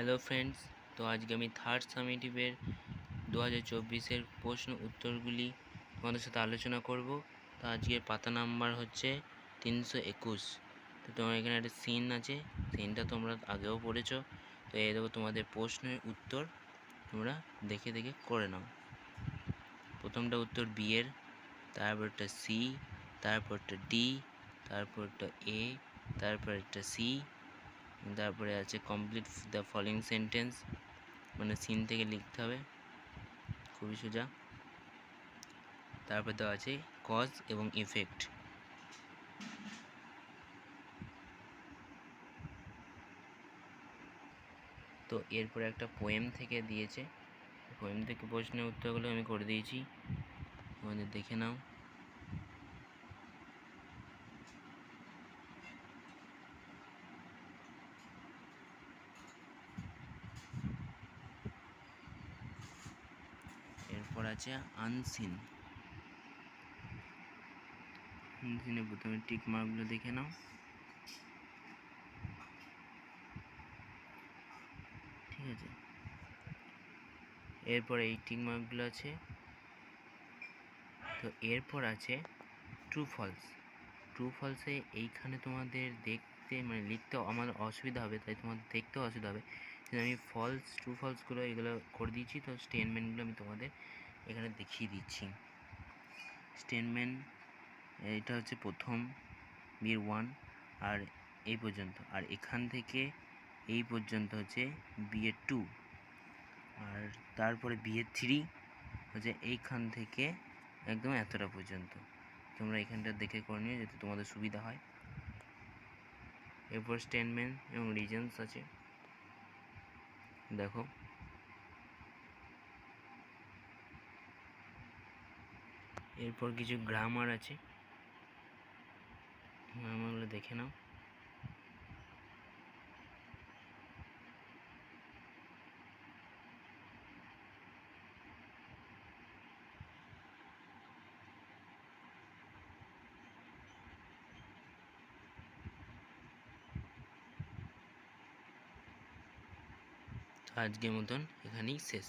Hello friends, তো আজকে আমি থার্ড সামেটিভের 2024-এর প্রশ্ন উত্তরগুলি তোমাদের সাথে আলোচনা করব। তো আজকের পাতা নাম্বার হচ্ছে 321। তো তোমার এখানে একটা সিন আছে, সিনটা তোমরা আগেও পড়েছো। তো এই দেখো তোমাদের প্রশ্নের উত্তর তোমরা দেখে দেখে করে নাও। প্রথমটা উত্তর বি এর, তারপরটা সি, তারপরটা ডি, তারপরটা এ, তারপরটা সি, তারপরে আছে কমপ্লিট দ্য ফলোইং সেন্টেন্স, মানে সিন থেকে লিখতে হবে, খুবই সোজা। তারপর দেওয়া আছে কজ এবং ইফেক্ট। তো এরপরে একটা পোয়েম থেকে দিয়েছে, পোয়েম থেকে প্রশ্নের উত্তরগুলো আমি করে দিয়েছি, তোমাদের দেখে নাও। এরপর আছে আনসিন। আনসিনে প্রথমে টিক মার্কগুলো দেখে নাও, ঠিক আছে। এরপর এই টিক মার্কগুলো আছে। তো এরপর আছে ট্রু ফলস। ট্রু ফলসে এইখানে তোমাদের দেখতে মানে লিখতে আমার অসুবিধা হবে, তাই তোমাদের দেখতেও অসুবিধা হবে, কিন্তু আমি ট্রু ফলসগুলো এগুলো করে দিয়েছি। তো স্টেটমেন্টগুলো আমি তোমাদের এখানে দেখিয়ে দিচ্ছি। স্টেটমেন্ট এটা হচ্ছে প্রথম বিয়ের 1 আর এই পর্যন্ত, আর এখান থেকে এই পর্যন্ত হচ্ছে বিয়ের 2, আর তারপরে বিয়ের 3 হচ্ছে এইখান থেকে একদম এতটা পর্যন্ত। তোমরা এখানটা দেখে করে নিও যাতে তোমাদের সুবিধা হয়। এরপর স্টেটমেন্ট এবং রিজনস আছে, দেখো। এরপর কিছু গ্রামার আছে, গ্রামারগুলো দেখে নাও। আজকের মতন এখানেই শেষ।